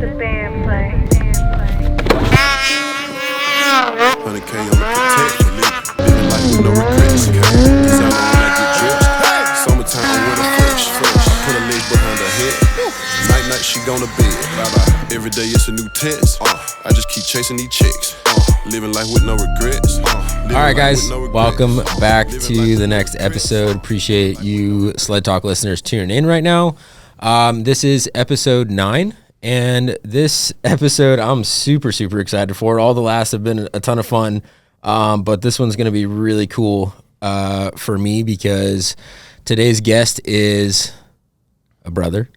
the band play. 100K on the protect, living life with no regrets. These out when I get dressed. Summertime, I'm with a fresh. Put a leg behind her head. Night, she gonna bed. Every day it's a new test. I just keep chasing these chicks. Living life with no regrets. All right, guys, welcome back to the next episode. Appreciate you SledTalk listeners tuning in right now. This is episode 9. And this episode, I'm super excited for. All the last have been a ton of fun, but this one's going to be really cool for me because today's guest is a brother,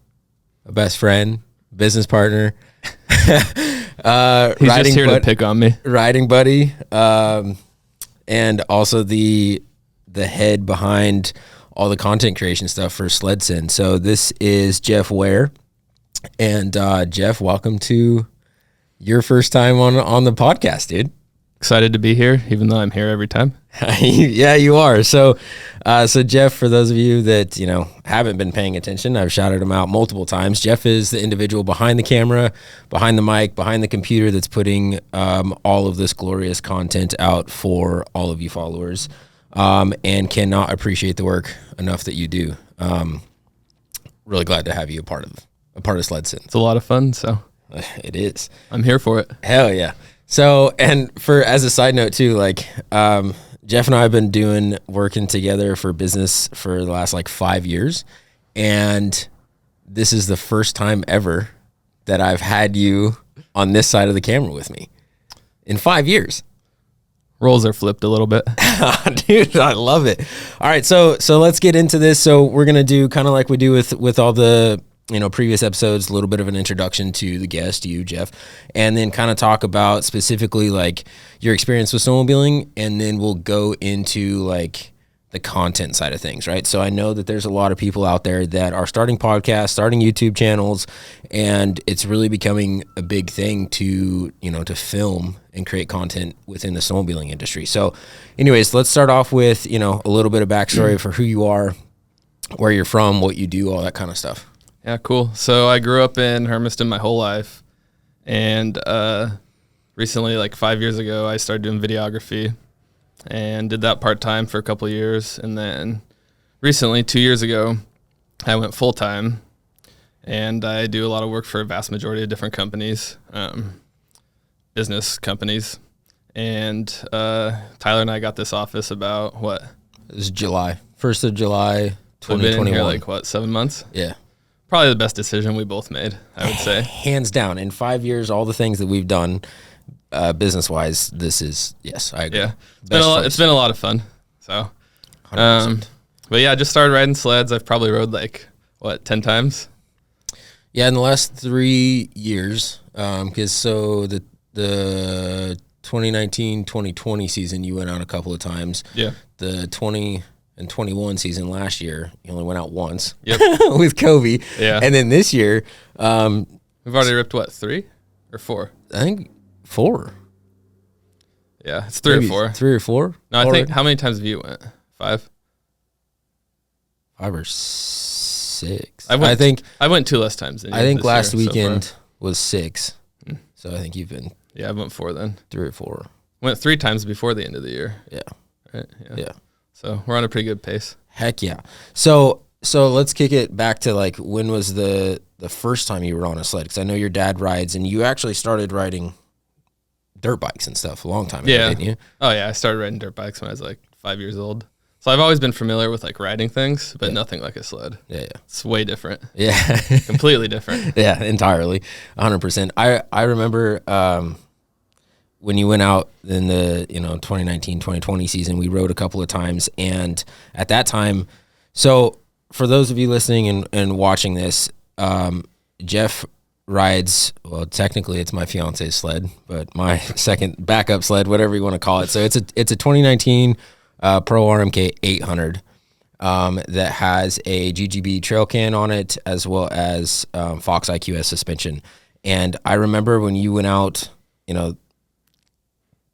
a best friend, business partner. He's just here to pick on me. Riding buddy, and also the head behind all the content creation stuff for SledSend. So this is Jeff Ware. And Jeff, welcome to your first time on the podcast, dude. Excited to be here, even though I'm here every time. Yeah, you are. So Jeff, for those of you that haven't been paying attention, I've shouted him out multiple times. Jeff is the individual behind the camera, behind the mic, behind the computer that's putting all of this glorious content out for all of you followers, and cannot appreciate the work enough that you do. Really glad to have you a part of SledSend. It's a lot of fun, so it is. I'm here for it. Hell yeah. So, and as a side note too, Jeff and I have been working together for business for the last 5 years, and this is the first time ever that I've had you on this side of the camera with me in 5 years. Roles are flipped a little bit. Dude, I love it. All right, so let's get into this. So we're gonna do kind of like we do with all the previous episodes, a little bit of an introduction to the guest, you, Jeff, and then kind of talk about specifically your experience with snowmobiling, and then we'll go into the content side of things, right? So I know that there's a lot of people out there that are starting podcasts, starting YouTube channels, and it's really becoming a big thing to film and create content within the snowmobiling industry. So anyways, let's start off with, a little bit of backstory for who you are, where you're from, what you do, all that kind of stuff. Yeah, cool. So I grew up in Hermiston my whole life, and recently, 5 years ago, I started doing videography and did that part-time for a couple of years. And then recently, 2 years ago, I went full-time, and I do a lot of work for a vast majority of different companies, business companies. And Tyler and I got this office about, what? It was July. 1st of July, 2021. So I've been here 7 months? Yeah. Probably the best decision we both made, I would say. Hands down. In 5 years, all the things that we've done business-wise, this is, yes, I agree. Yeah. It's been a lot of fun. So, 100%. But yeah, I just started riding sleds. I've probably rode 10 times? Yeah, in the last 3 years, because the 2019-2020 season, you went out a couple of times. Yeah. The 20 and 21 season last year, you only went out once. Yep. With Kobe. Yeah. And then this year, we've already ripped 3 or 4? I think 4. Yeah, it's 3 Maybe or 4. 3 or 4? No, I think, how many times have you went? 5? 5 or 6. I went 2 less times than you. I think last year, weekend was 6. So I think you've been. Yeah, I went 4 then. 3 or 4. Went 3 times before the end of the year. Yeah. Right? Yeah. So we're on a pretty good pace. Heck yeah. So let's kick it back to when was the first time you were on a sled? Because I know your dad rides, and you actually started riding dirt bikes and stuff a long time ago, didn't you? Oh yeah, I started riding dirt bikes when I was 5 years old. So I've always been familiar with riding things, but nothing like a sled. Yeah. It's way different. Yeah. Completely different. Yeah, entirely. 100%. I remember when you went out in the 2019-2020 season, we rode a couple of times, and at that time, so for those of you listening and watching this, Jeff rides, well, technically it's my fiance's sled, but my second backup sled, whatever you want to call it. So it's a 2019 Pro RMK 800 that has a GGB trail can on it, as well as Fox IQS suspension. And I remember when you went out,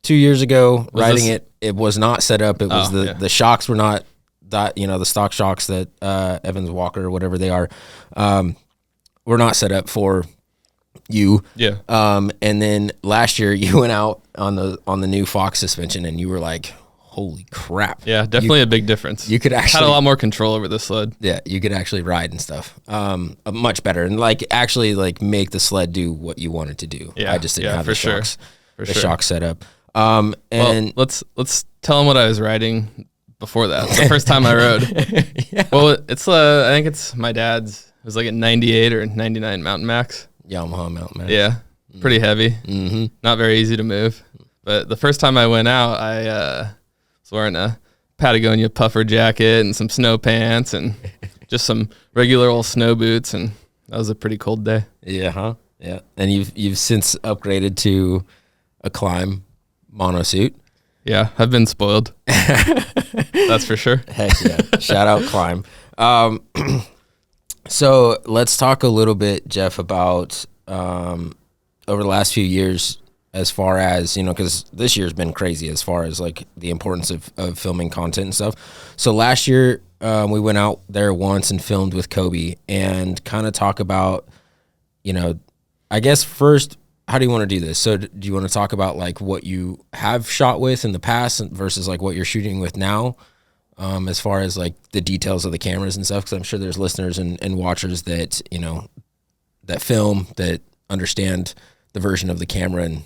2 years ago, riding it was not set up. It was the shocks were not that, the stock shocks that Evans Walker or whatever they are, were not set up for you. Yeah. And then last year you went out on the new Fox suspension, and you were like, holy crap. Yeah, definitely a big difference. You could actually had a lot more control over the sled. Yeah, you could actually ride and stuff. Much better, and like actually like make the sled do what you wanted to do. Yeah, I just didn't have for the sure. shocks, For the sure. shock setup. Well, And let's tell them what I was riding before that. The first time I rode. Well, it's I think it's my dad's. It was like a 98 or 99 Mountain Max. Yamaha Mountain Max. Yeah, pretty heavy. Mm-hmm. Not very easy to move. But the first time I went out, I was wearing a Patagonia puffer jacket and some snow pants and just some regular old snow boots, and that was a pretty cold day. Yeah, huh? Yeah. And you've since upgraded to a Climb monosuit. Yeah, I've been spoiled. That's for sure. Heck yeah. Shout out Climb. So let's talk a little bit, Jeff, about over the last few years, as far as, because this year's been crazy as far as like the importance of filming content and stuff. So last year we went out there once and filmed with Kobe, and kind of talk about, I guess first, how do you want to do this? So do you want to talk about like what you have shot with in the past versus like what you're shooting with now? As far as like the details of the cameras and stuff, because I'm sure there's listeners and watchers that, that film, that understand the version of the camera and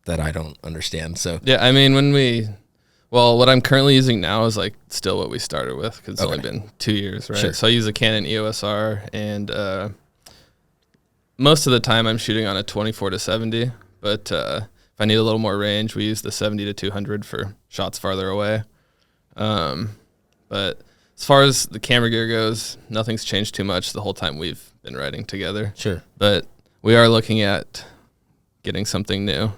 that I don't understand. So Yeah, I mean, what I'm currently using now is like still what we started with, because it's only been 2 years, right? Sure. So I use a Canon EOS R, and most of the time I'm shooting on a 24-70, but if I need a little more range, we use the 70-200 for shots farther away. But as far as the camera gear goes, nothing's changed too much the whole time we've been riding together. Sure. But we are looking at getting something new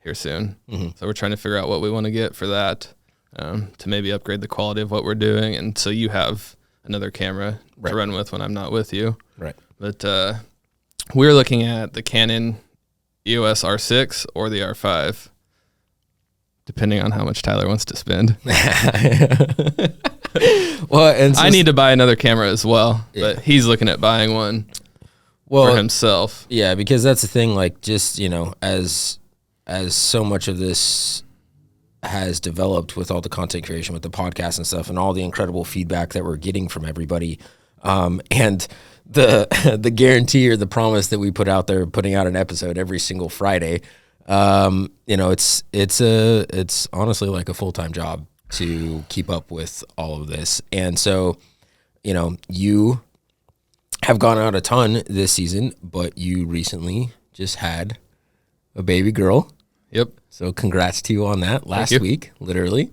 here soon. Mm-hmm. So we're trying to figure out what we want to get for that, to maybe upgrade the quality of what we're doing. And so you have another camera to run with when I'm not with you. Right. But we're looking at the Canon EOS R6 or the R5, depending on how much Tyler wants to spend. Well, and I need to buy another camera as well, but he's looking at buying one for himself. Yeah, because that's the thing, like just, as so much of this has developed with all the content creation, with the podcast and stuff, and all the incredible feedback that we're getting from everybody, and the guarantee or the promise that we put out there, putting out an episode every single Friday, it's honestly like a full-time job to keep up with all of this. And so, you have gone out a ton this season, but you recently just had a baby girl. Yep. So congrats to you on that last week, literally,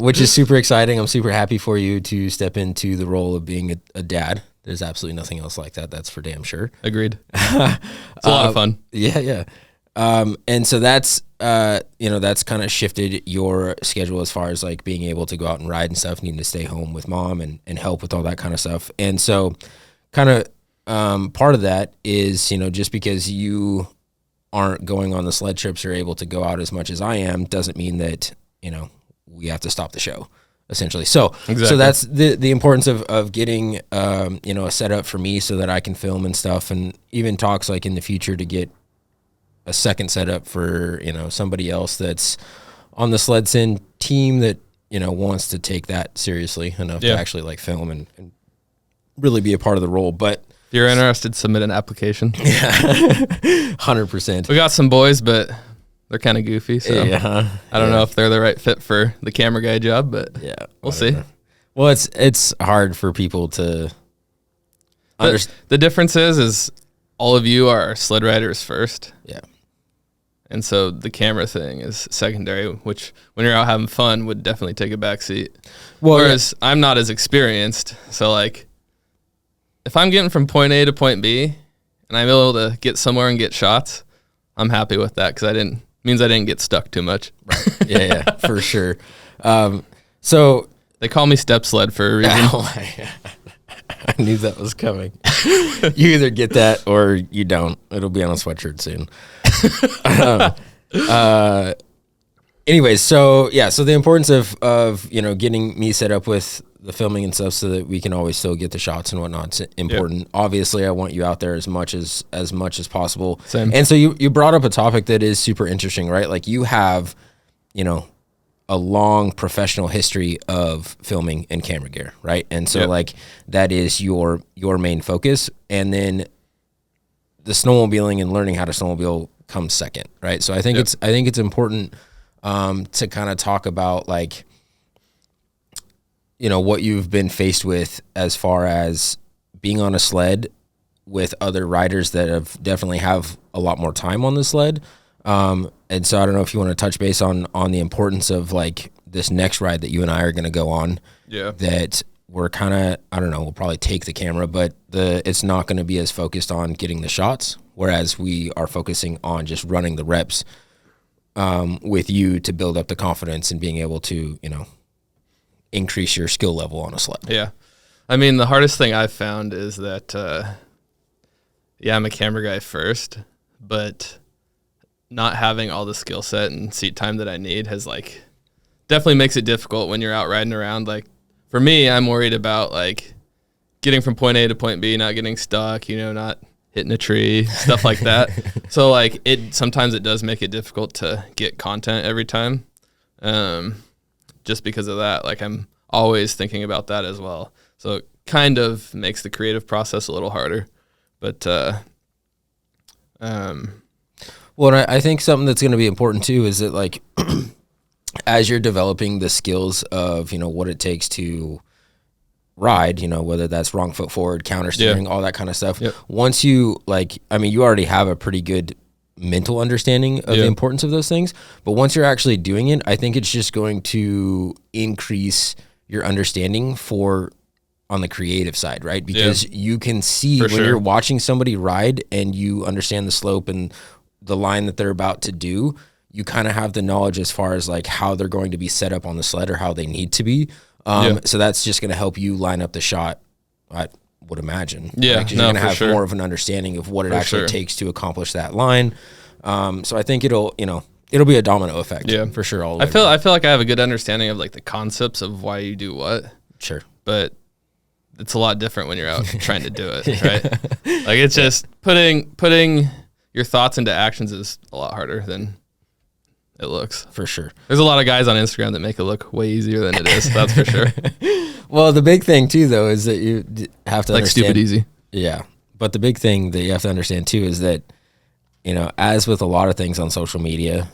which is super exciting. I'm super happy for you to step into the role of being a dad. There's absolutely nothing else like that. That's for damn sure. Agreed. It's a lot of fun. Yeah. And so that's, that's kind of shifted your schedule as far as like being able to go out and ride and stuff, needing to stay home with mom and help with all that kind of stuff. And so kind of, part of that is, just because you aren't going on the sled trips or able to go out as much as I am, doesn't mean that, we have to stop the show, essentially. So that's the importance of getting, a setup for me so that I can film and stuff, and even talks like in the future to get a second setup for, somebody else that's on the SledSend team that, wants to take that seriously enough to actually like film and really be a part of the role. But if you're interested, submit an application. Yeah, 100%. We got some boys, but they're kind of goofy. So I don't know if they're the right fit for the camera guy job, but we'll see. Well, it's hard for people to understand. The difference is all of you are sled riders first. Yeah. And so the camera thing is secondary, which when you're out having fun would definitely take a back seat. Well, whereas I'm not as experienced. So like if I'm getting from point A to point B and I'm able to get somewhere and get shots, I'm happy with that because means I didn't get stuck too much. Right. Yeah, for sure. So they call me step sled for a reason. I knew that was coming. You either get that or you don't. It'll be on a sweatshirt soon. Anyways, so the importance of getting me set up with the filming and stuff so that we can always still get the shots and whatnot. It's important. Obviously, I want you out there as much as possible. Same. And so you brought up a topic that is super interesting, right? Like you have, a long professional history of filming and camera gear, right? And so like that is your main focus. And then the snowmobiling and learning how to snowmobile comes second, right? So I think it's important to kind of talk about like, what you've been faced with as far as being on a sled with other riders that definitely have a lot more time on the sled. And so I don't know if you want to touch base on the importance of like this next ride that you and I are going to go on. Yeah. That we're kind of, I don't know, we'll probably take the camera, but it's not going to be as focused on getting the shots, whereas we are focusing on just running the reps with you to build up the confidence and being able to, increase your skill level on a sled. Yeah. I mean, the hardest thing I've found is that, I'm a camera guy first, but not having all the skill set and seat time that I need has like definitely makes it difficult when you're out riding around. Like for me, I'm worried about like getting from point A to point B, not getting stuck, not hitting a tree, stuff like that. So like sometimes it does make it difficult to get content every time. Just because of that, like I'm always thinking about that as well. So it kind of makes the creative process a little harder, but, Well, I think something that's going to be important too is that like as you're developing the skills of, what it takes to ride, whether that's wrong foot forward, counter steering, all that kind of stuff. Yep. Once you you already have a pretty good mental understanding of the importance of those things. But once you're actually doing it, I think it's just going to increase your understanding on the creative side, right? Because you can see when you're watching somebody ride and you understand the slope and the line that they're about to do, you kind of have the knowledge as far as like how they're going to be set up on the sled or how they need to be. So that's just going to help you line up the shot, I would imagine. Yeah, like, you're going to have more of an understanding of what it actually takes to accomplish that line. So I think it'll be a domino effect. Yeah, for sure. I feel like I have a good understanding of like the concepts of why you do what. Sure. But it's a lot different when you're out trying to do it, right? Like it's just putting your thoughts into actions is a lot harder than it looks. For sure. There's a lot of guys on Instagram that make it look way easier than it is. That's for sure. Well, the big thing too, though, is that you have to like understand. Stupid easy. Yeah. But the big thing that you have to understand too is that, as with a lot of things on social media,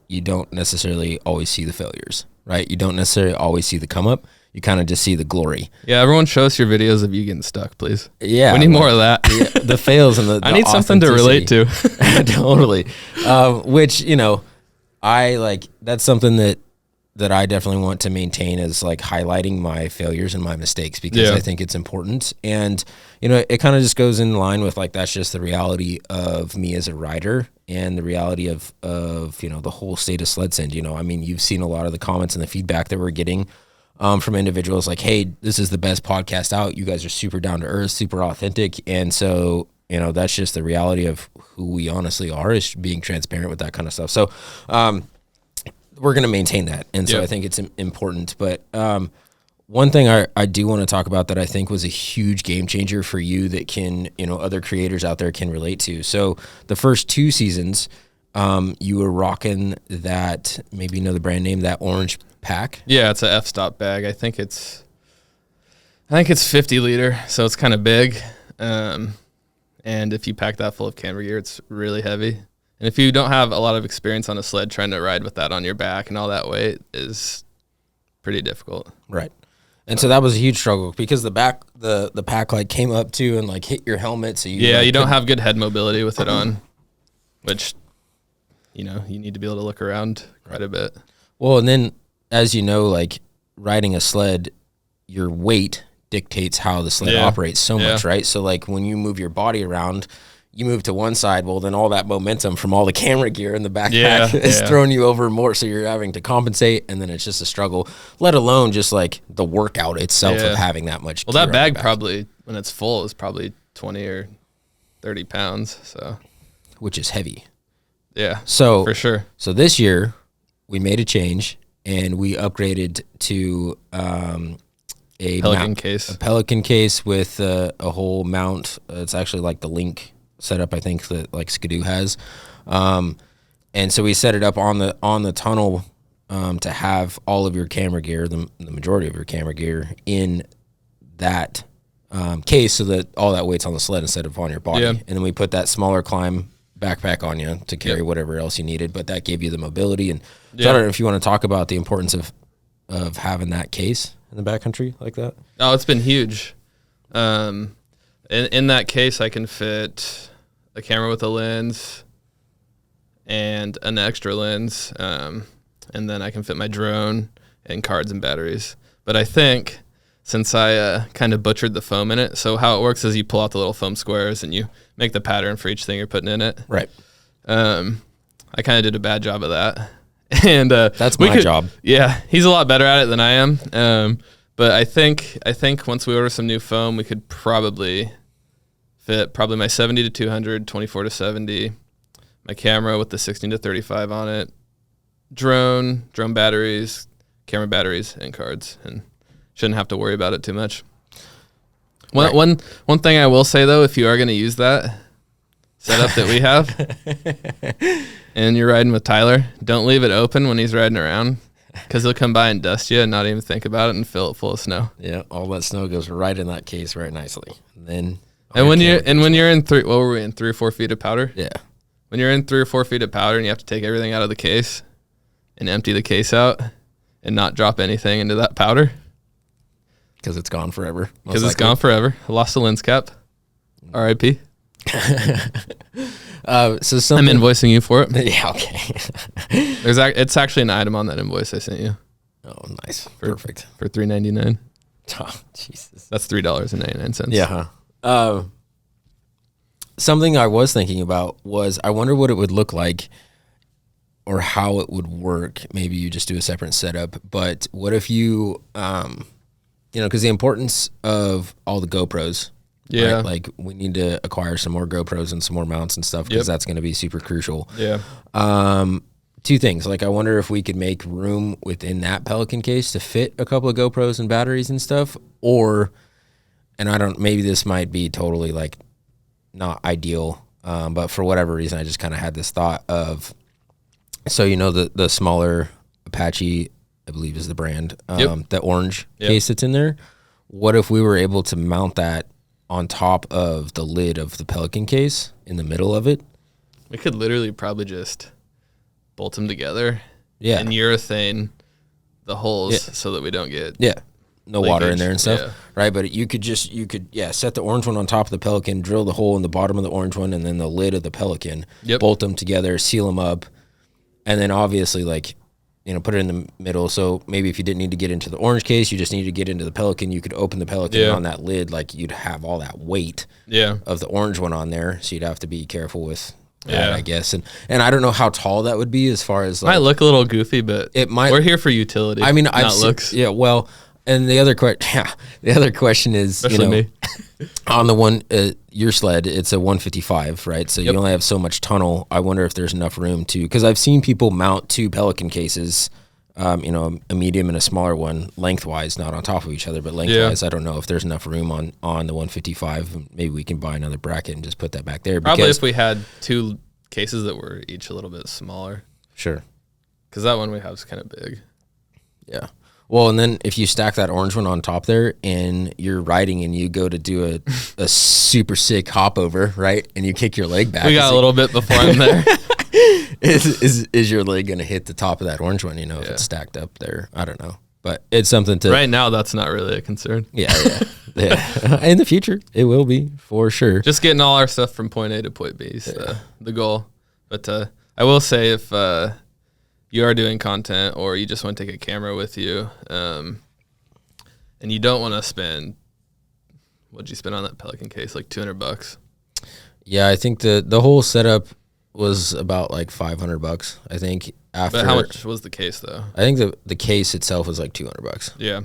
you don't necessarily always see the failures, right? You don't necessarily always see the come up. You kind of just see the glory. Yeah, everyone show us your videos of you getting stuck, please. Yeah. We need more of that. The fails and the I need something to relate to. Totally. Which, I like, that's something that I definitely want to maintain is like highlighting my failures and my mistakes because I think it's important. And, it kind of just goes in line with like, that's just the reality of me as a rider and the reality of the whole state of SledSend. I mean, you've seen a lot of the comments and the feedback that we're getting from individuals like, hey, this is the best podcast out. You guys are super down to earth, super authentic. And so, that's just the reality of who we honestly are, is being transparent with that kind of stuff. So, we're going to maintain that. And so I think it's important. But one thing I do want to talk about that I think was a huge game changer for you that can, other creators out there can relate to. So the first 2 seasons, you were rocking that, maybe the brand name, that orange pack. Yeah, it's a f-stop bag. I think it's 50 liter, so it's kind of big. And if you pack that full of camera gear, it's really heavy. And if you don't have a lot of experience on a sled, trying to ride with that on your back and all that weight is pretty difficult. Right. And so that was a huge struggle because the pack like came up to and like hit your helmet. So you don't have good head mobility with it on, which, you need to be able to look around quite a bit. Well, and then as like riding a sled, your weight dictates how the sled operates so much, right? So like when you move your body around, you move to one side, well, then all that momentum from all the camera gear in the backpack is throwing you over more, so you're having to compensate, and then it's just a struggle, let alone just like the workout itself of having that much gear. Well, that bag probably, when it's full, is probably 20 or 30 pounds, so. Which is heavy. Yeah, so for sure. So this year, we made a change, and we upgraded to Pelican case. A Pelican case with a whole mount. It's actually like the Link setup, I think, that like Skidoo has. And so we set it up on the tunnel to have all of your camera gear, the majority of your camera gear, in that case, so that all that weight's on the sled instead of on your body. Yeah. And then we put that smaller climb backpack on you to carry whatever else you needed, but that gave you the mobility. And so I don't know if you want to talk about the importance of having that case in the backcountry like that. Oh, it's been huge. In that case, I can fit a camera with a lens and an extra lens, and then I can fit my drone and cards and batteries. But I think since I kind of butchered the foam in it, so how it works is you pull out the little foam squares and you make the pattern for each thing you're putting in it. Right. I kind of did a bad job of that. And that's my job. Yeah, he's a lot better at it than I am. But I think once we order some new foam, we could probably fit my 70 to 200, 24 to 70, my camera with the 16 to 35 on it, drone batteries, camera batteries, and cards, and shouldn't have to worry about it too much. One thing I will say though, if you are going to use that setup that we have, and you're riding with Tyler, don't leave it open when he's riding around, because he'll come by and dust you and not even think about it and fill it full of snow. Yeah, all that snow goes right in that case right nicely. And then when you're in 3 or 4 feet of powder? Yeah. When you're in 3 or 4 feet of powder and you have to take everything out of the case and empty the case out and not drop anything into that powder. Because it's gone forever. Because it's gone forever. I lost the lens cap. R.I.P. So I'm something, invoicing you for it. Yeah, okay. It's actually an item on that invoice I sent you. Oh, nice. Perfect. For $3.99. Oh, Jesus. That's $3.99. Yeah. Huh? Something I was thinking about was, I wonder what it would look like or how it would work. Maybe you just do a separate setup, but what if you, because the importance of all the GoPros. Yeah. Right? Like, we need to acquire some more GoPros and some more mounts and stuff, because that's going to be super crucial. Yeah. 2 things. Like, I wonder if we could make room within that Pelican case to fit a couple of GoPros and batteries and stuff, maybe this might be totally like not ideal, but for whatever reason, I just kind of had this thought of, so the smaller Apache, I believe is the brand, the orange case that's in there. What if we were able to mount that on top of the lid of the Pelican case in the middle of it? We could literally probably just bolt them together. Yeah. And urethane the holes so that we don't get no leakage. Water in there and stuff. Yeah. Right. But you could set the orange one on top of the Pelican, drill the hole in the bottom of the orange one, and then the lid of the Pelican, bolt them together, seal them up. And then obviously put it in the middle. So maybe if you didn't need to get into the orange case, you just need to get into the Pelican, you could open the Pelican on that lid. Like, you'd have all that weight of the orange one on there. So you'd have to be careful with that, I guess. And I don't know how tall that would be, as far as like, might look a little goofy, but it might. We're here for utility. I mean, not looks. Yeah. Well, and the other question is, especially me. On the one, your sled, it's a 155, right? So you only have so much tunnel. I wonder if there's enough room to, because I've seen people mount 2 Pelican cases, a medium and a smaller one, lengthwise, not on top of each other, but lengthwise. I don't know if there's enough room on the 155. Maybe we can buy another bracket and just put that back there. Probably if we had 2 cases that were each a little bit smaller. Sure. Because that one we have is kind of big. Yeah. Well, and then if you stack that orange one on top there and you're riding and you go to do a super sick hop over, right? And you kick your leg back. We got a little bit before I'm there. Is your leg going to hit the top of that orange one, if it's stacked up there? I don't know. But it's something to... Right now, that's not really a concern. Yeah. In the future, it will be, for sure. Just getting all our stuff from point A to point B is the goal. But I will say, if you are doing content or you just want to take a camera with you, and you don't want to spend... What'd you spend on that Pelican case? Like $200? Yeah, I think the whole setup was about like $500, I think. But how much was the case, though? I think the case itself was like $200. Yeah.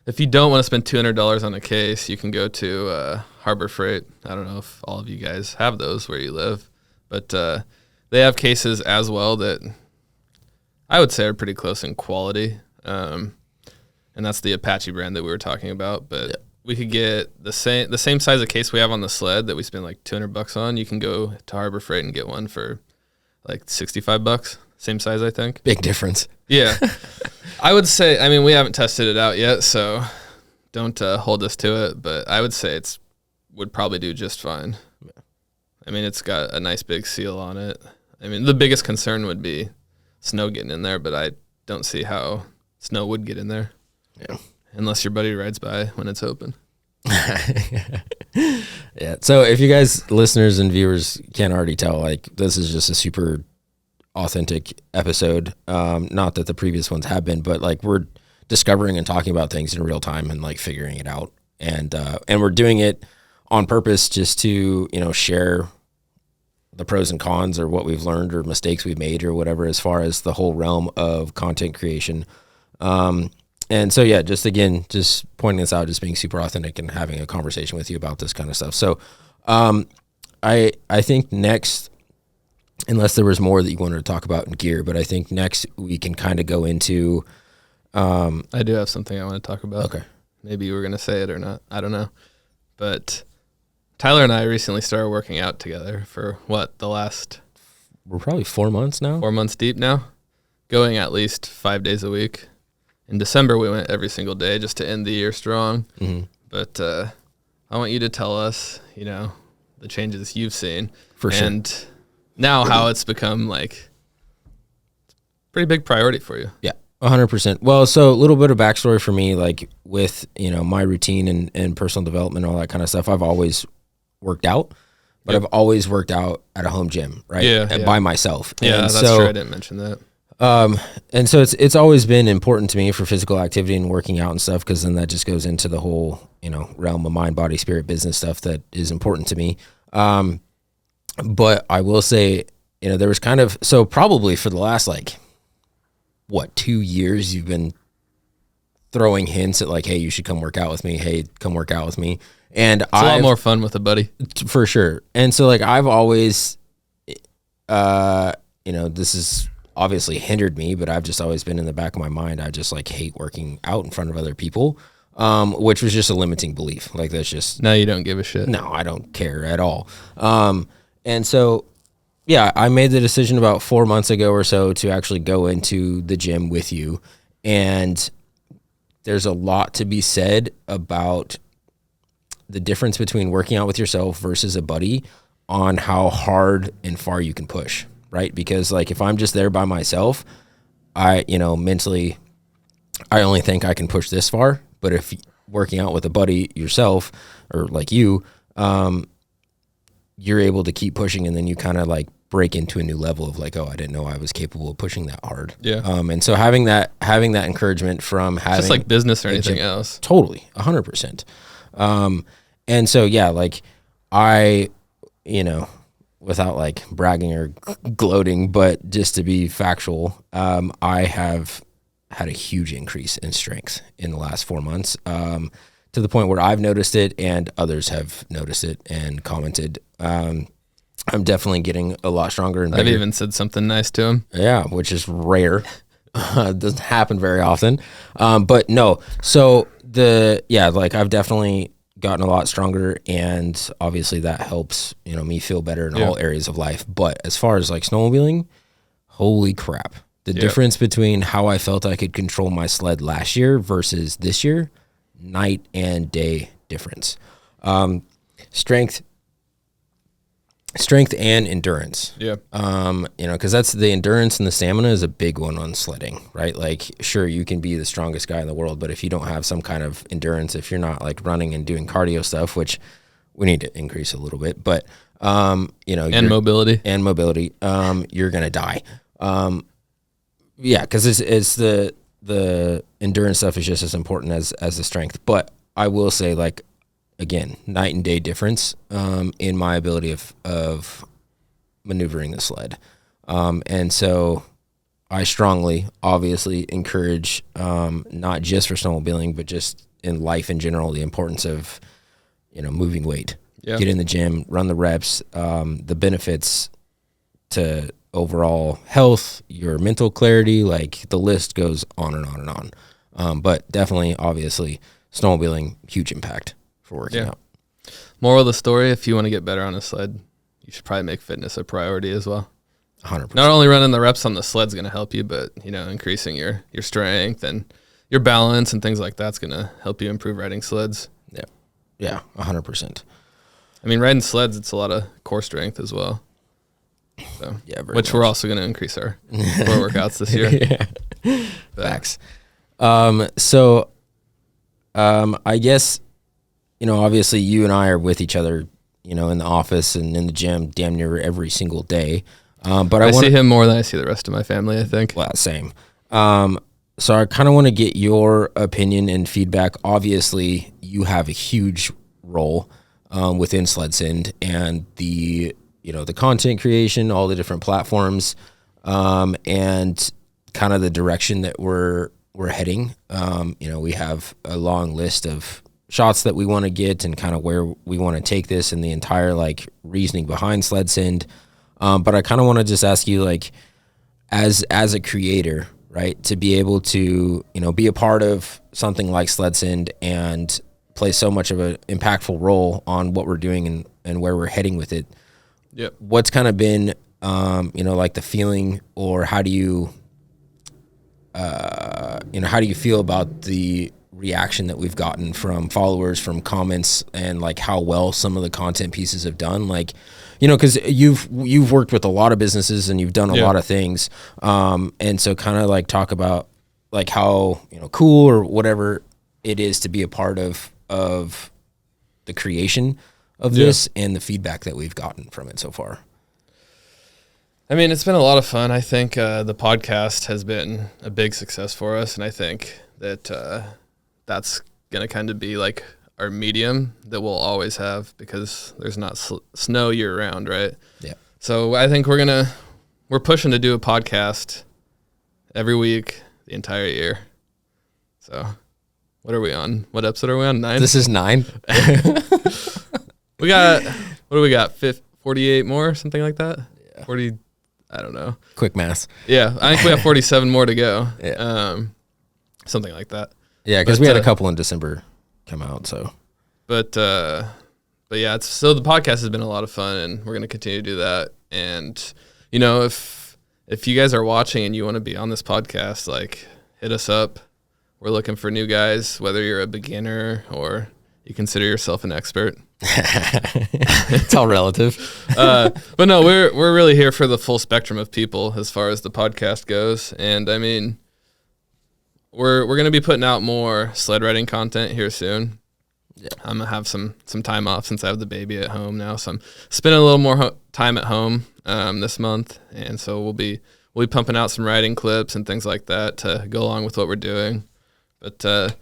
If you don't want to spend $200 on a case, you can go to Harbor Freight. I don't know if all of you guys have those where you live, but they have cases as well that I would say are pretty close in quality. And and that's the Apache brand that we were talking about. But we could get the same size of case we have on the Sled that we spend like $200 on. You can go to Harbor Freight and get one for like $65. Same size, I think. Big difference. Yeah. I would say, I mean, we haven't tested it out yet, so don't hold us to it, but I would say would probably do just fine. Yeah. I mean, it's got a nice big seal on it. I mean, the biggest concern would be snow getting in there, but I don't see how snow would get in there. Yeah. Unless your buddy rides by when it's open. Yeah. So if you guys, listeners and viewers, can't already tell, like, this is just a super authentic episode. Not that the previous ones have been, but like we're discovering and talking about things in real time and like figuring it out. And we're doing it on purpose just to, share the pros and cons or what we've learned or mistakes we've made or whatever, as far as the whole realm of content creation. And so, yeah, just pointing this out, just being super authentic and having a conversation with you about this kind of stuff. So, I think next, unless there was more that you wanted to talk about in gear, but I think next we can kind of go into. I do have something I want to talk about. Okay. Maybe you were going to say it or not. I don't know. But Tyler and I recently started working out together for we're probably 4 months now. 4 months deep now, going at least 5 days a week. In December, we went every single day just to end the year strong. Mm-hmm. But I want you to tell us, the changes you've seen. For sure. And now how it's become like pretty big priority for you. Yeah, 100%. Well, so a little bit of backstory for me, like with, my routine and personal development and all that kind of stuff. I've always worked out, but I've always worked out at a home gym, right? Yeah. By myself. Yeah, and that's true. I didn't mention that. And so it's always been important to me for physical activity and working out and stuff, because then that just goes into the whole, realm of mind, body, spirit, business stuff that is important to me. But I will say, there was so probably for the last 2 years, you've been throwing hints at like, hey, you should come work out with me. Hey, come work out with me. And it's a lot more fun with a buddy. For sure. And so I've always, this has obviously hindered me, but I've just always been in the back of my mind. I just hate working out in front of other people, which was just a limiting belief. That's just. No, you don't give a shit. No, I don't care at all. And so, yeah, I made the decision about 4 months ago or so to actually go into the gym with you. And there's a lot to be said about the difference between working out with yourself versus a buddy on how hard and far you can push, right? Because if I'm just there by myself, I, mentally, I only think I can push this far. But if working out with a buddy yourself, or you, you're able to keep pushing, and then you kind of break into a new level of oh, I didn't know I was capable of pushing that hard. Yeah. And so having that encouragement from having just like business or anything else. Totally. 100%. And so, yeah, I, without bragging or gloating, but just to be factual, I have had a huge increase in strength in the last 4 months, to the point where I've noticed it and others have noticed it and commented. I'm definitely getting a lot stronger and bigger. I've even said something nice to him. Yeah, which is rare. Doesn't happen very often. But no, so I've definitely gotten a lot stronger, and obviously that helps, me feel better in all areas of life. But as far as snowmobiling, holy crap. The difference between how I felt I could control my sled last year versus this year, night and day difference. Strength and endurance. Yeah. Because that's the endurance and the stamina is a big one on sledding, right? Sure, you can be the strongest guy in the world, but if you don't have some kind of endurance, if you're not running and doing cardio stuff, which we need to increase a little bit, but and mobility, you're gonna die. Because it's the endurance stuff is just as important as the strength. But I will say, again, night and day difference in my ability of maneuvering the sled. And so I strongly, obviously, encourage, not just for snowmobiling, but just in life in general, the importance of, moving weight. Yeah. Get in the gym, run the reps, the benefits to overall health, your mental clarity, the list goes on and on and But definitely, obviously, snowmobiling, huge impact for working out. Moral of the story, if you want to get better on a sled, you should probably make fitness a priority as well. 100%. Not only running the reps on the sled's going to help you, but, increasing your strength and your balance and things like that's going to help you improve riding sleds. Yeah, 100%. I mean, riding sleds, it's a lot of core strength as well. So, which we're also going to increase our core workouts this year. Facts. I guess, obviously you and I are with each other, in the office and in the gym damn near every single day. But I see him more than I see the rest of my family, I think. Well, same. So I kind of want to get your opinion and feedback. Obviously, you have a huge role within SledSend and the content creation, all the different platforms, and kind of the direction that we're heading. We have a long list of shots that we want to get and kind of where we want to take this and the entire reasoning behind SledSend. But I kind of want to just ask you, as a creator, right, to be able to, be a part of something like SledSend and play so much of an impactful role on what we're doing and where we're heading with it. Yep. What's kind of been, the feeling, or how do you, how do you feel about the reaction that we've gotten from followers, from comments, and how well some of the content pieces have done? Because you've worked with a lot of businesses and you've done a lot of things, and so kind of talk about how cool or whatever it is to be a part of the creation of this and the feedback that we've gotten from it so far. I mean, it's been a lot of fun. I think the podcast has been a big success for us, and I think that that's going to kind of be our medium that we'll always have, because there's not snow year round, right? Yeah. So I think we're pushing to do a podcast every week the entire year. So what are we on? What episode are we on? 9? This is 9. We got, what do we got? 48 more, something like that? Yeah. 40, I don't know. Quick math. Yeah, I think we have 47 more to go. Yeah. Something like that. Yeah, because we had a couple in December come out, so. But yeah, so the podcast has been a lot of fun, and we're going to continue to do that. And, if you guys are watching and you want to be on this podcast, hit us up. We're looking for new guys, whether you're a beginner or you consider yourself an expert. It's all relative. But no, we're really here for the full spectrum of people as far as the podcast goes. And I mean, we're going to be putting out more sled riding content here soon. Yeah. I'm going to have some time off since I have the baby at home now. So I'm spending a little more time at home this month. And so we'll be pumping out some riding clips and things like that to go along with what we're doing. But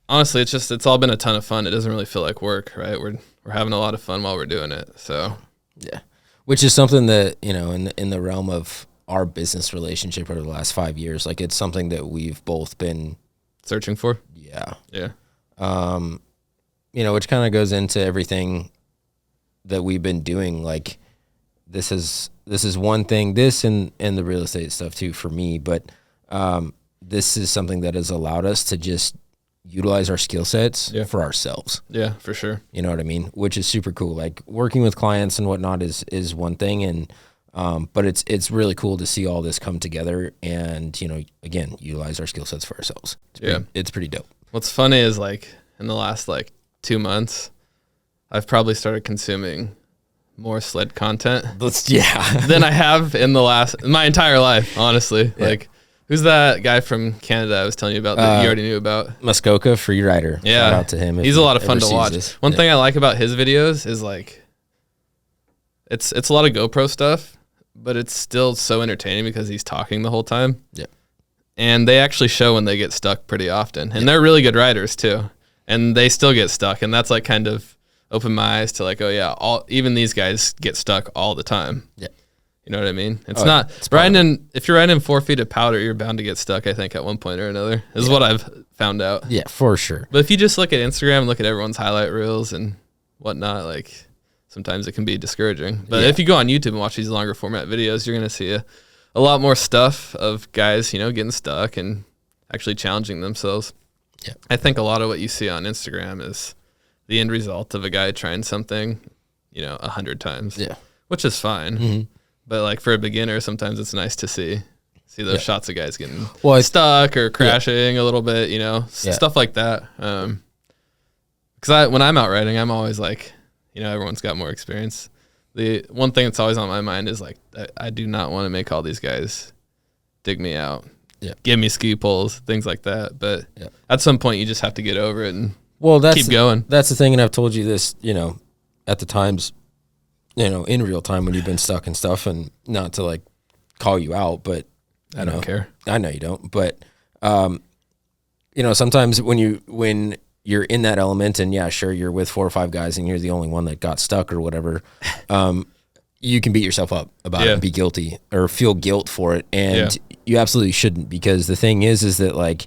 honestly, it's all been a ton of fun. It doesn't really feel like work, right? We're having a lot of fun while we're doing it. So yeah, which is something that in the realm of our business relationship over the last 5 years, it's something that we've both been searching for. Yeah. Which kind of goes into everything that we've been doing. This is one thing. This and the real estate stuff too for me, but this is something that has allowed us to just utilize our skill sets for ourselves. Yeah, for sure. You know what I mean? Which is super cool. Working with clients and whatnot is one thing, and but it's really cool to see all this come together and again utilize our skill sets for ourselves. It's pretty dope. What's funny is in the last 2 months, I've probably started consuming more sled content than I have in my entire life, honestly. Yeah. Who's that guy from Canada I was telling you about that you already knew about? Muskoka, Freerider. Yeah. Shout out to him. He's a lot of fun to watch. One thing I like about his videos is it's a lot of GoPro stuff, but it's still so entertaining because he's talking the whole time. Yeah. And they actually show when they get stuck pretty often. And they're really good riders too. And they still get stuck. And that's kind of opened my eyes to even these guys get stuck all the time. Yeah. You know what I mean? It's not riding if you're riding 4 feet of powder, you're bound to get stuck, I think, at one point or another. This is what I've found out. Yeah, for sure. But if you just look at Instagram and look at everyone's highlight reels and whatnot, sometimes it can be discouraging. But if you go on YouTube and watch these longer format videos, you're gonna see a lot more stuff of guys, getting stuck and actually challenging themselves. Yeah. I think a lot of what you see on Instagram is the end result of a guy trying something, 100 times. Yeah. Which is fine. Mm-hmm. But like for a beginner, sometimes it's nice to see those shots of guys getting stuck or crashing a little bit, stuff like that. Because when I'm out riding, I'm always like, everyone's got more experience. The one thing that's always on my mind is like, I do not want to make all these guys dig me out, give me ski poles, things like that. But at some point, you just have to get over it and keep going. That's the thing, and I've told you this, at the times, in real time when you've been stuck and stuff, and not to like call you out, but I don't care. I know you don't, but sometimes when you're in that element, and sure, you're with 4 or 5 guys and you're the only one that got stuck or whatever, you can beat yourself up about it and be guilty or feel guilt for it. And you absolutely shouldn't, because the thing is that like,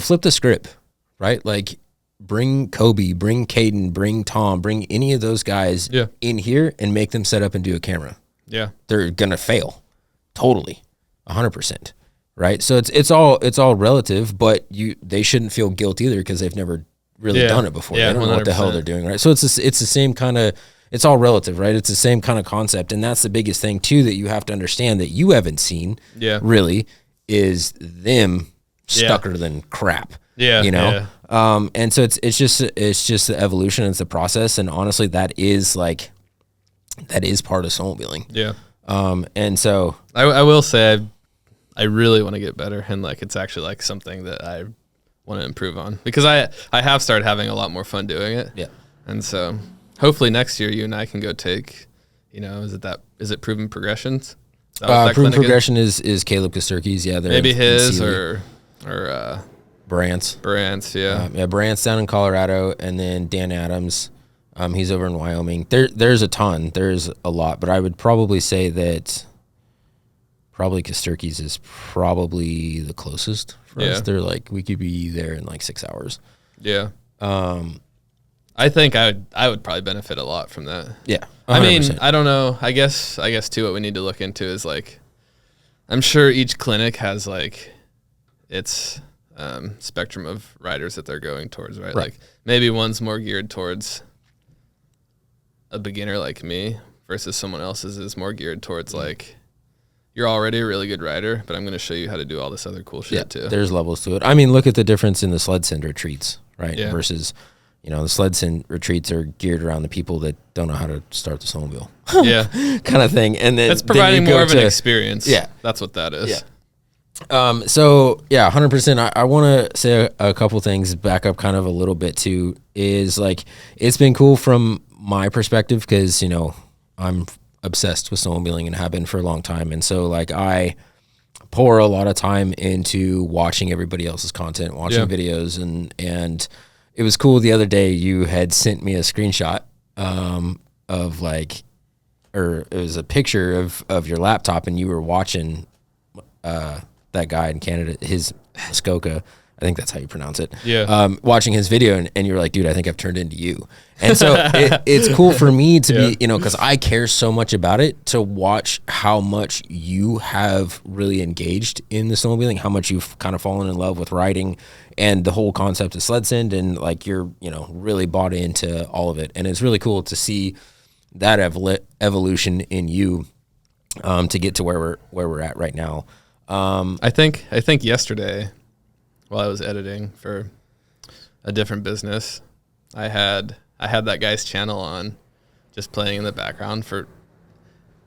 flip the script, right? Like bring Kobe, bring Caden, bring Tom, bring any of those guys in here and make them set up and do a camera. Yeah. They're going to fail. Totally. 100%. Right. So it's all relative, but they shouldn't feel guilt either, because they've never really done it before. They don't know what the hell they're doing. Right. So it's the same kind of, it's all relative, right? It's the same kind of concept. And that's the biggest thing too, that you have to understand that you haven't seen really is them stucker than crap. Yeah. And so it's just the evolution, it's the process. And honestly, that is part of snowmobiling. Yeah. And so I will say I really want to get better, and like it's actually like something that I want to improve on, because I have started having a lot more fun doing it. Yeah. And so hopefully next year you and I can go take, is it Proven Progressions? Proven Progression is Caleb Kosterke's. Yeah. Maybe his or Brant's. Yeah. Brant's down in Colorado, and then Dan Adams, he's over in Wyoming. There's a ton. There's a lot, but I would probably say that probably Kosterke's is probably the closest for us. They're like, we could be there in like 6 hours. Yeah. I think I would probably benefit a lot from that. Yeah. 100%. I mean, I don't know. I guess too, what we need to look into is like, I'm sure each clinic has like its spectrum of riders that they're going towards, right? Like maybe one's more geared towards a beginner like me versus someone else's is more geared towards like, you're already a really good rider, but I'm going to show you how to do all this other cool shit too. There's levels to it. I mean, look at the difference in the SledSend retreats, right? Yeah. Versus, the SledSend retreats are geared around the people that don't know how to start the snowmobile. Yeah. Kind of thing. And then it's providing more of an experience. Yeah. That's what that is. Yeah. So yeah, 100%. I want to say a couple things, back up kind of a little bit too, is like, it's been cool from my perspective, because, I'm obsessed with snowmobiling and have been for a long time. And so like I pour a lot of time into watching everybody else's content, watching videos, and it was cool the other day you had sent me a screenshot of like, or it was a picture of your laptop, and you were watching that guy in Canada, his Muskoka, I think that's how you pronounce it. Yeah. Watching his video, and you're like, dude, I think I've turned into you. And so it's cool for me to be, because I care so much about it, to watch how much you have really engaged in the snowmobiling, how much you've kind of fallen in love with riding and the whole concept of SledSend, and like you're, really bought into all of it. And it's really cool to see that evolution in you to get to where we're at right now. I think yesterday, while I was editing for a different business, I had that guy's channel on, just playing in the background for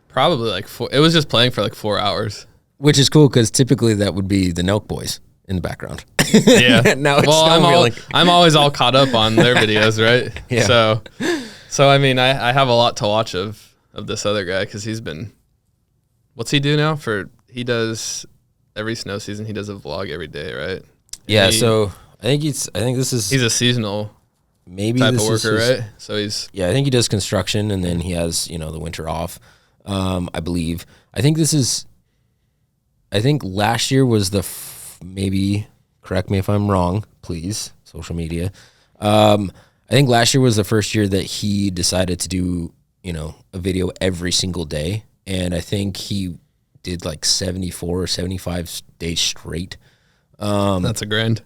probably like it was just playing for like 4 hours. Which is cool, because typically that would be the Nelk Boys in the background. Yeah. Now it's I'm always all caught up on their videos, right? Yeah. So I mean, I have a lot to watch of this other guy, because he's been, what's he do now? He does every snow season, he does a vlog every day, right? Yeah, so I think he's a seasonal maybe type of worker, right? So I think he does construction, and then he has, the winter off, I believe. I think last year was maybe, correct me if I'm wrong, please, social media. I think last year was the first year that he decided to do, a video every single day. And I think he did like 74 or 75 days straight. That's a grind.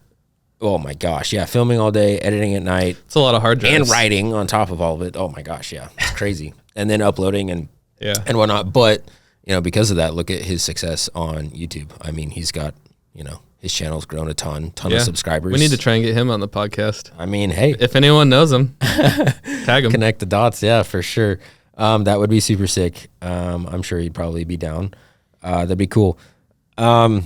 Oh my gosh, yeah, filming all day, editing at night, It's a lot of hard drives. and writing on top of all of it. Oh my gosh, yeah, it's crazy. And then uploading and whatnot. But because of that, look at his success on YouTube. I mean, he's got his channel's grown a ton of subscribers. We need to try and get him on the podcast. I mean, hey, if anyone knows him, tag him. Connect the dots, yeah, for sure. That would be super sick. I'm sure he'd probably be down. That'd be cool. Yeah,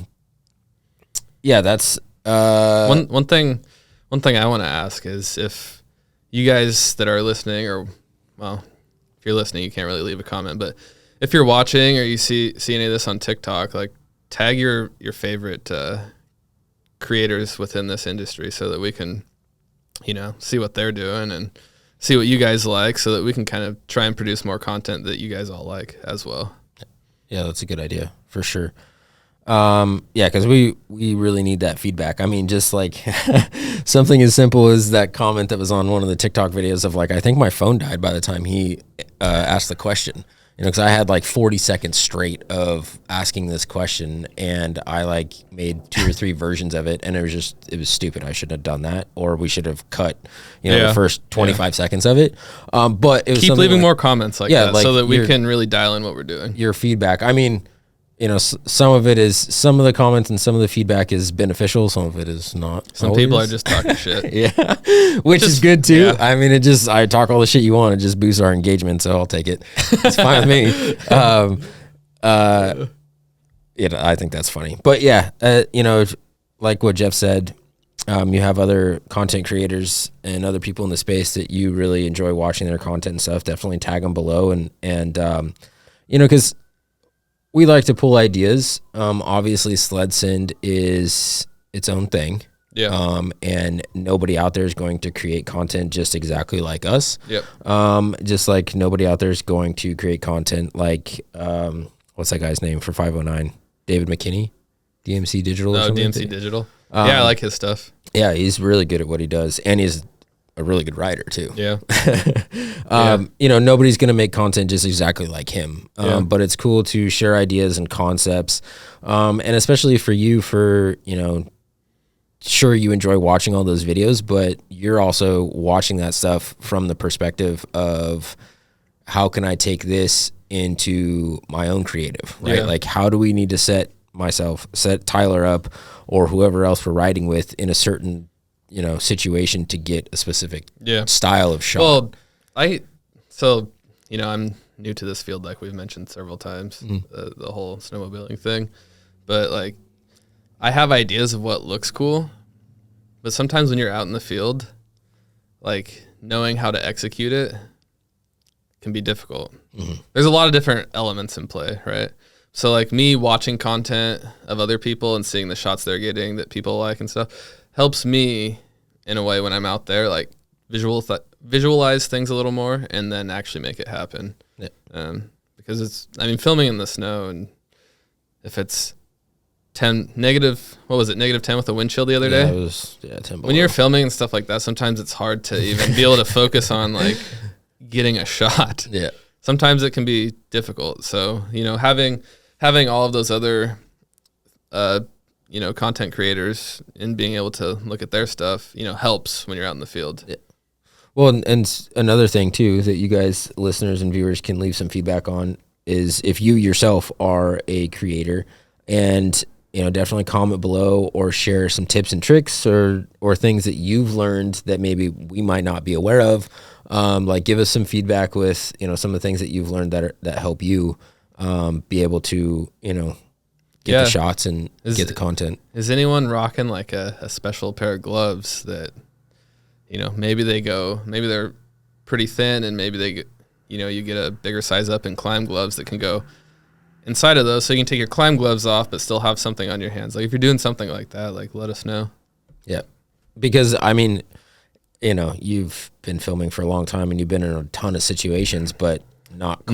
that's one thing I want to ask is if you guys that are listening, or if you're listening, you can't really leave a comment, but if you're watching or you see any of this on TikTok, like tag your favorite creators within this industry so that we can see what they're doing and see what you guys like, so that we can kind of try and produce more content that you guys all like as well. Yeah, that's a good idea for sure. Yeah, because we really need that feedback. I mean, just like something as simple as that comment that was on one of the TikTok videos of like, I think my phone died by the time he asked the question. Because I had like 40 seconds straight of asking this question, and I like made 2 or 3 versions of it, and it was stupid. I shouldn't have done that, or we should have cut the first 25 seconds of it. But it was keep leaving like, more comments like that, like so that we can really dial in what we're doing. Your feedback. I mean, some of the comments and some of the feedback is beneficial. Some of it is not. Some people are just talking shit. Yeah, which is good too. Yeah. I mean, I talk all the shit you want. It just boosts our engagement, so I'll take it. It's fine with me. I think that's funny. But yeah, like what Jeff said, you have other content creators and other people in the space that you really enjoy watching their content and stuff. Definitely tag them below, and because we like to pull ideas. Obviously, SledSend is its own thing. Yeah. And nobody out there is going to create content just exactly like us. Yep. Just like nobody out there is going to create content like, what's that guy's name for 509? David McKinney? DMC Digital or something? DMC Digital. Yeah, I like his stuff. Yeah, he's really good at what he does. And he's a really good writer too. Yeah. Nobody's going to make content just exactly like him. But it's cool to share ideas and concepts. And especially for you, sure, you enjoy watching all those videos, but you're also watching that stuff from the perspective of how can I take this into my own creative, right? Yeah. Like, how do we need to set Tyler up or whoever else we're riding with in a certain situation to get a specific style of shot. Well, I'm new to this field, like we've mentioned several times, the whole snowmobiling thing, but like I have ideas of what looks cool, but sometimes when you're out in the field, like knowing how to execute it can be difficult. There's a lot of different elements in play, right? So like me watching content of other people and seeing the shots they're getting that people like and stuff helps me in a way when I'm out there, like visualize things a little more and then actually make it happen. Yeah. Because filming in the snow, and if it's negative 10 with a wind chill the other day. It was 10 below. When you're filming and stuff like that, sometimes it's hard to even be able to focus on like getting a shot. Yeah. Sometimes it can be difficult. So, having all of those other content creators and being able to look at their stuff, helps when you're out in the field. Yeah. Well, and another thing too that you guys, listeners and viewers, can leave some feedback on is if you yourself are a creator, and definitely comment below or share some tips and tricks or things that you've learned that maybe we might not be aware of. Like give us some feedback with some of the things that you've learned that help you be able to get the shots and get the content. Is anyone rocking like a special pair of gloves that maybe they're pretty thin, and maybe they get you get a bigger size up in climb gloves that can go inside of those, so you can take your climb gloves off but still have something on your hands. Like if you're doing something like that, like let us know. Yeah, because you've been filming for a long time and you've been in a ton of situations, but not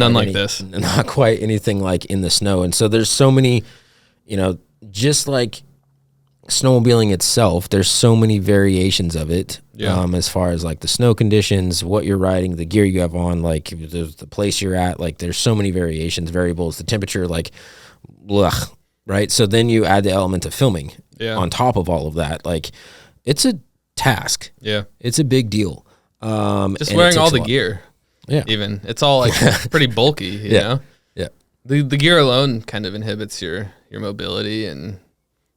quite anything like in the snow. And so there's so many, just like snowmobiling itself, there's so many variations of it. As far as like the snow conditions, what you're riding, the gear you have on, like the place you're at, like there's so many variables, the temperature, like, right? So then you add the element of filming, on top of all of that, like it's a task. Yeah. It's a big deal. Just wearing all the gear. Yeah. Even. It's all like pretty bulky, you know? Yeah. The gear alone kind of inhibits your mobility, and,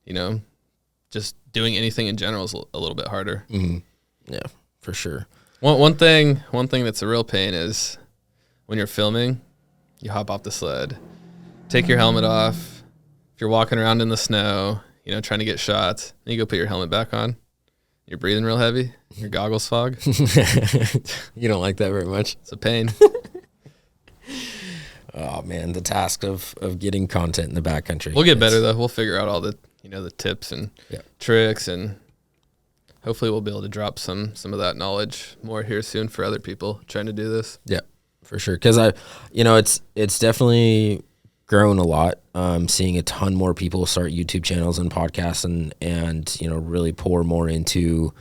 you know, just doing anything in general is a little bit harder. Mm-hmm. Yeah, for sure. One thing that's a real pain is when you're filming, you hop off the sled, take your helmet off. If you're walking around in the snow, you know, trying to get shots, then you go put your helmet back on. You're breathing real heavy. Your goggles fog. You don't like that very much. It's a pain. Oh man, the task of getting content in the backcountry. We'll get better though. We'll figure out all the, you know, the tips and tricks, and hopefully we'll be able to drop some of that knowledge more here soon for other people trying to do this. Yeah, for sure. Because it's definitely grown a lot. Seeing a ton more people start YouTube channels and podcasts, and you know, really pour more into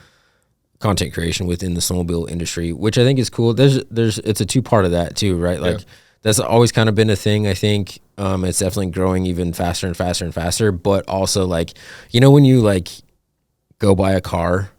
content creation within the snowmobile industry, which I think is cool. There's it's a two-part of that too, right? Like that's always kind of been a thing. I think it's definitely growing even faster and faster and faster. But also, like, you know, when you like go buy a car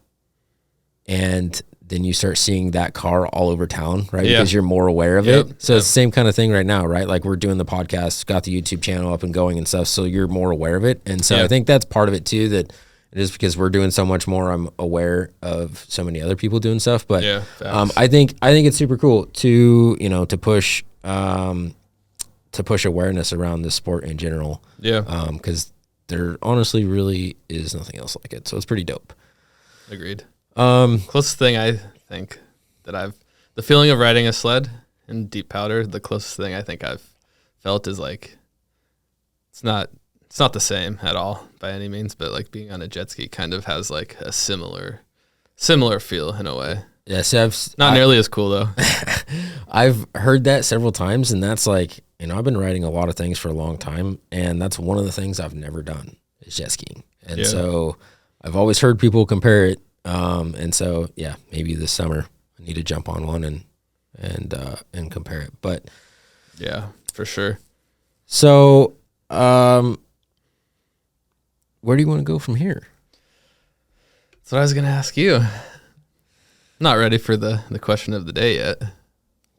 and then you start seeing that car all over town, right? Because you're more aware of it. So it's the same kind of thing right now, right? Like we're doing the podcast, got the YouTube channel up and going and stuff. So you're more aware of it. And so I think that's part of it too, that it is because we're doing so much more. I'm aware of so many other people doing stuff, but I think it's super cool to, you know, to push awareness around this sport in general. Yeah. Cause there honestly really is nothing else like it. So it's pretty dope. Agreed. Closest thing I think that the feeling of riding a sled in deep powder, the closest thing I think I've felt is like, it's not the same at all by any means, but like being on a jet ski kind of has like a similar feel in a way. Yes. Yeah, not nearly as cool though. I've heard that several times, and that's like, you know, I've been riding a lot of things for a long time, and that's one of the things I've never done is jet skiing. And so I've always heard people compare it. And so, yeah, maybe this summer I need to jump on one and compare it. But yeah, for sure. So, where do you want to go from here? That's what I was going to ask you. Not ready for the question of the day yet.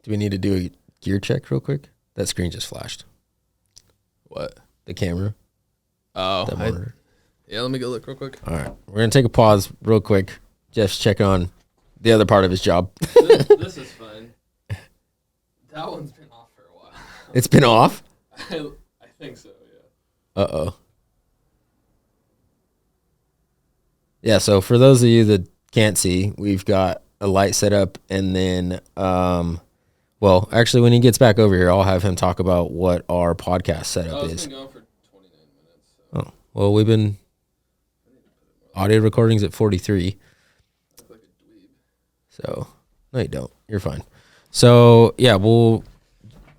Do we need to do a gear check real quick? That screen just flashed. What? The camera. Oh, yeah, let me go look real quick. All right. We're going to take a pause real quick. Jeff's checking on the other part of his job. This is fun. That one's been off for a while. It's been off? I think so, yeah. Uh-oh. Yeah, so for those of you that can't see, we've got a light set up, and then, well, actually, when he gets back over here, I'll have him talk about what our podcast setup is. It's been going for 29 minutes. So. Oh, well, we've been audio recordings at 43. Like a dweeb. So, no, you don't. You're fine. So, yeah, we'll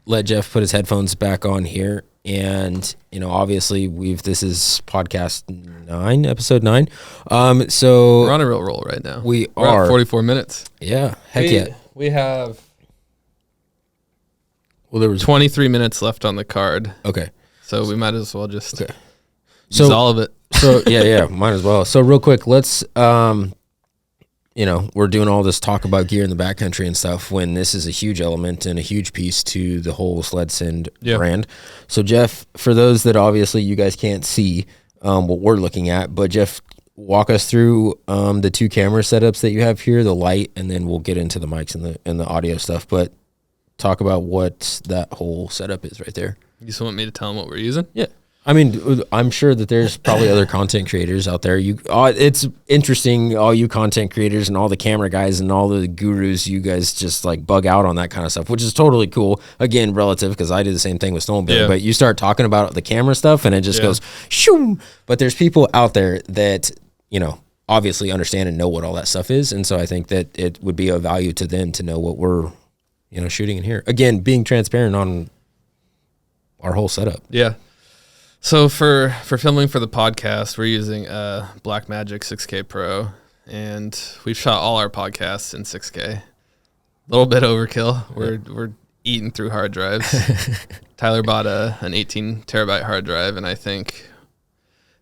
let Jeff put his headphones back on here. And, you know, obviously this is podcast 9, episode 9. So we're on a real roll right now. We're at 44 minutes. Yeah. Heck yeah. We have, well, there was 23 minutes left on the card. Okay. So we might as well just use all of it. So yeah, might as well. So real quick, let's, you know, we're doing all this talk about gear in the backcountry and stuff when this is a huge element and a huge piece to the whole SledSend brand. So Jeff, for those that obviously you guys can't see what we're looking at, but Jeff, walk us through the two camera setups that you have here, the light, and then we'll get into the mics and the audio stuff. But talk about what that whole setup is right there. You just want me to tell them what we're using? Yeah. I mean, I'm sure that there's probably other content creators out there. It's interesting, all you content creators and all the camera guys and all the gurus, you guys just like bug out on that kind of stuff, which is totally cool. Again, relative, because I do the same thing with snowmobiling. But you start talking about the camera stuff and it just goes shoo. But there's people out there that, you know, obviously understand and know what all that stuff is. And so I think that it would be of value to them to know what we're, you know, shooting in here. Again, being transparent on our whole setup. Yeah. So for filming for the podcast, we're using Blackmagic 6K Pro, and we've shot all our podcasts in 6K. A little bit overkill. We're eating through hard drives. Tyler bought an 18 terabyte hard drive, and I think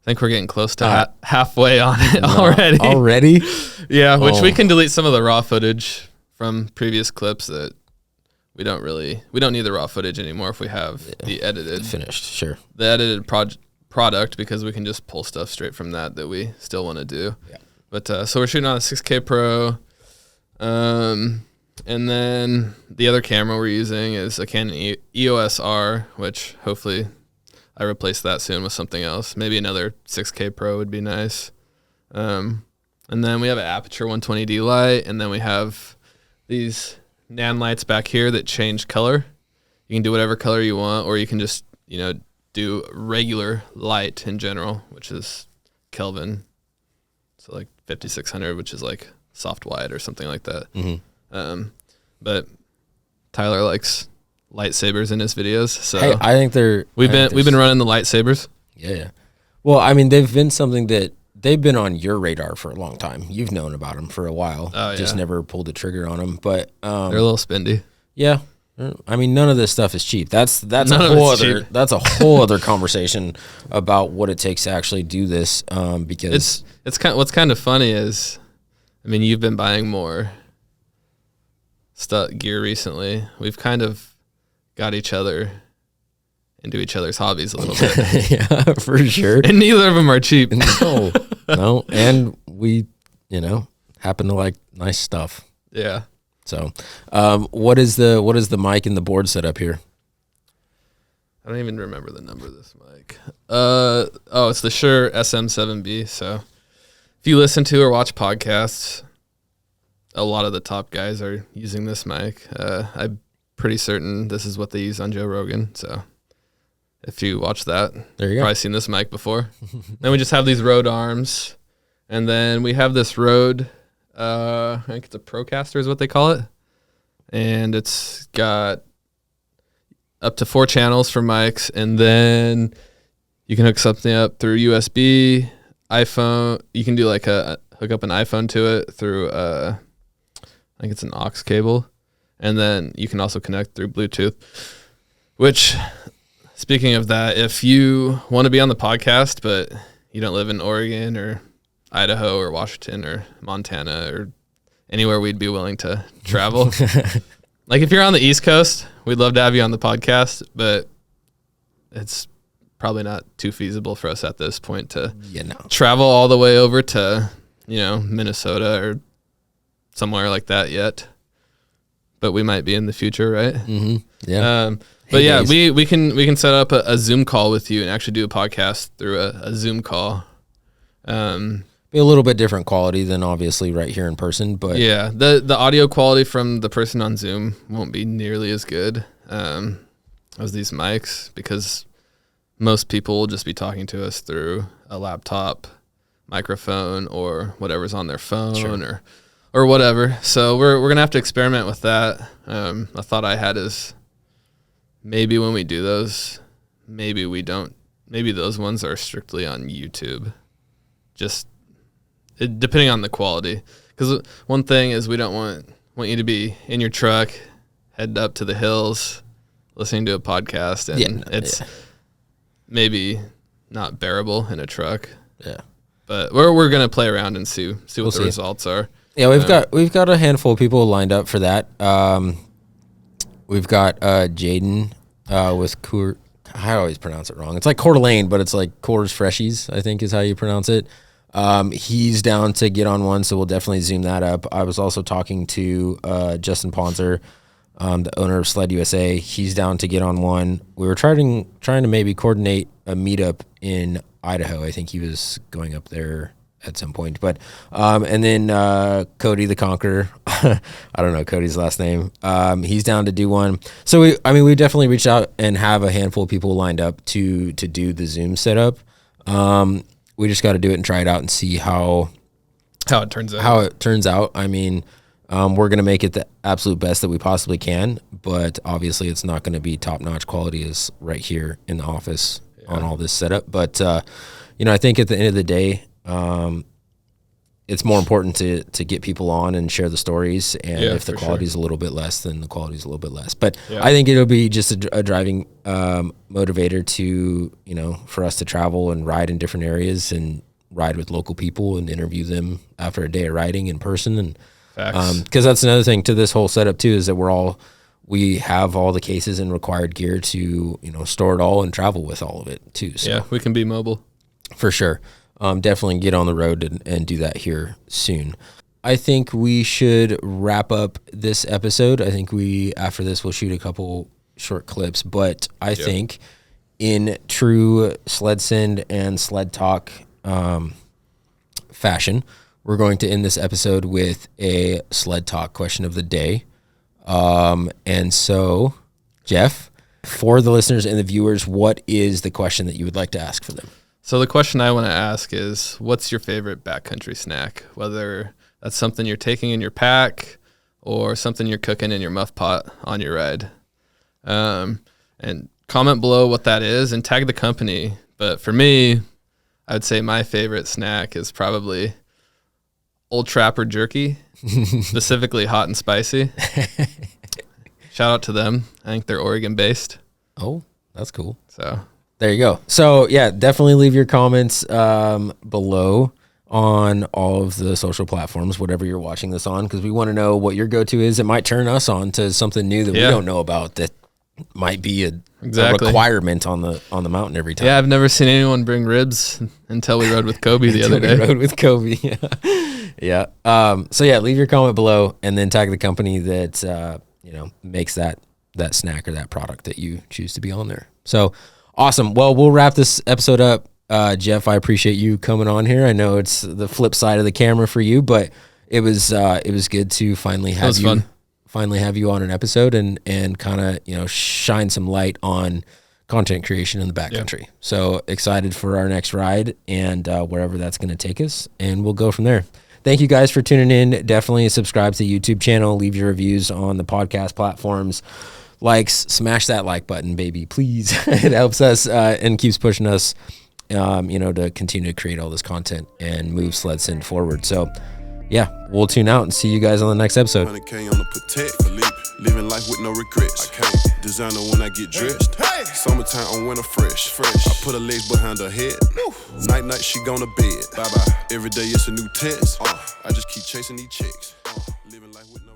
think we're getting close to halfway on it already. Already? Yeah, which we can delete some of the raw footage from previous clips that we don't need the raw footage anymore if we have the edited. Finished, sure. The edited product, because we can just pull stuff straight from that we still want to do. Yeah. But so we're shooting on a 6K Pro. And then the other camera we're using is a Canon EOS R, which hopefully I replace that soon with something else. Maybe another 6K Pro would be nice. And then we have an Aputure 120D light, and then we have these Nan lights back here that change color. You can do whatever color you want, or you can just, do regular light in general, which is Kelvin. So like 5600, which is like soft white or something like that. Mm-hmm. But Tyler likes lightsabers in his videos, so hey, I think we've been running the lightsabers. Yeah. Well, I mean, they've been something that they've been on your radar for a long time. You've known about them for a while. Just never pulled the trigger on them. But they're a little spendy. Yeah. I mean, none of this stuff is cheap. That's a whole other conversation about what it takes to actually do this. Because it's kind of, what's kind of funny is, I mean, you've been buying more gear recently. We've kind of got each other into each other's hobbies a little bit. Yeah, for sure. And neither of them are cheap. No. And we, happen to like nice stuff. Yeah. So, what is the mic and the board set up here? I don't even remember the number of this mic. It's the Shure SM7B. So if you listen to or watch podcasts, a lot of the top guys are using this mic. I'm pretty certain this is what they use on Joe Rogan. So if you watch that, there you go. Probably seen this mic before. Then we just have these Rode arms, and then we have this Rode. I think it's a Procaster is what they call it, and it's got up to 4 channels for mics, and then you can hook something up through USB, iPhone. You can do like hook up an iPhone to it through I think it's an aux cable, and then you can also connect through Bluetooth. Which, speaking of that, if you want to be on the podcast but you don't live in Oregon or Idaho or Washington or Montana or anywhere we'd be willing to travel. Like if you're on the East Coast, we'd love to have you on the podcast, but it's probably not too feasible for us at this point to travel all the way over to, Minnesota or somewhere like that yet. But we might be in the future, right? Mm-hmm. Yeah. But yeah, we can set up a Zoom call with you and actually do a podcast through a Zoom call. Be a little bit different quality than obviously right here in person, but yeah, the audio quality from the person on Zoom won't be nearly as good as these mics, because most people will just be talking to us through a laptop microphone or whatever's on their phone. Sure. or whatever. So we're gonna have to experiment with that. A thought I had is maybe when we do those, maybe we don't. Maybe those ones are strictly on YouTube. Just depending on the quality, because one thing is we don't want you to be in your truck, headed up to the hills, listening to a podcast, and it's maybe not bearable in a truck. Yeah, but we're gonna play around and see what the results are. Yeah, we've got a handful of people lined up for that. We've got Jaden with Coeur. I always pronounce it wrong. It's like Coeur d'Alene, but it's like Coors Freshies, I think is how you pronounce it. He's down to get on one, so we'll definitely zoom that up. I was also talking to Justin Ponzer, the owner of Sled USA. He's down to get on one. We were trying to maybe coordinate a meetup in Idaho. I think he was going up there at some point. But and then Cody the Conqueror, I don't know Cody's last name. He's down to do one. So we definitely reached out and have a handful of people lined up to do the Zoom setup. We just got to do it and try it out and see how it turns out. I mean, we're going to make it the absolute best that we possibly can, but obviously it's not going to be top-notch quality as right here in the office on all this setup. But, I think at the end of the day, it's more important to get people on and share the stories. And if the quality is a little bit less, then the quality is a little bit less. But I think it'll be just a driving motivator to, for us to travel and ride in different areas and ride with local people and interview them after a day of riding in person. And because that's another thing to this whole setup too, is that we have all the cases and required gear to, store it all and travel with all of it too. So we can be mobile. For sure. Definitely get on the road and do that here soon. I think we should wrap up this episode. I think after this, we'll shoot a couple short clips, but I think in true SledSend and SledTalk fashion, we're going to end this episode with a SledTalk question of the day. And so, Jeff, for the listeners and the viewers, what is the question that you would like to ask for them? So the question I want to ask is, what's your favorite backcountry snack? Whether that's something you're taking in your pack or something you're cooking in your muff pot on your ride. And comment below what that is and tag the company. But for me, I would say my favorite snack is probably Old Trapper jerky, specifically hot and spicy. Shout out to them. I think they're Oregon based. Oh, that's cool. So there you go. So yeah, definitely leave your comments below on all of the social platforms, whatever you're watching this on, because we want to know what your go-to is. It might turn us on to something new that we don't know about that might be a requirement on the mountain every time. Yeah, I've never seen anyone bring ribs until we rode with Kobe the other day. Rode with Kobe. Yeah. So yeah, leave your comment below and then tag the company that makes that snack or that product that you choose to be on there. So awesome. Well, we'll wrap this episode up. Jeff, I appreciate you coming on here. I know it's the flip side of the camera for you, but it was good to finally have you on an episode and kind of, shine some light on content creation in the backcountry. Yeah. So excited for our next ride and wherever that's going to take us, and we'll go from there. Thank you guys for tuning in. Definitely subscribe to the YouTube channel. Leave your reviews on the podcast platforms. Likes, smash that like button, baby, please. It helps us and keeps pushing us, to continue to create all this content and move SledSend forward. So, yeah, we'll tune out and see you guys on the next episode. 100K on the Protect, living life with no regrets. I can't designer when I get dressed. Summertime on winter fresh. I put her legs behind her head. Night she gone to bed. Bye bye. Every day it's a new test. I just keep chasing these checks. Living life with no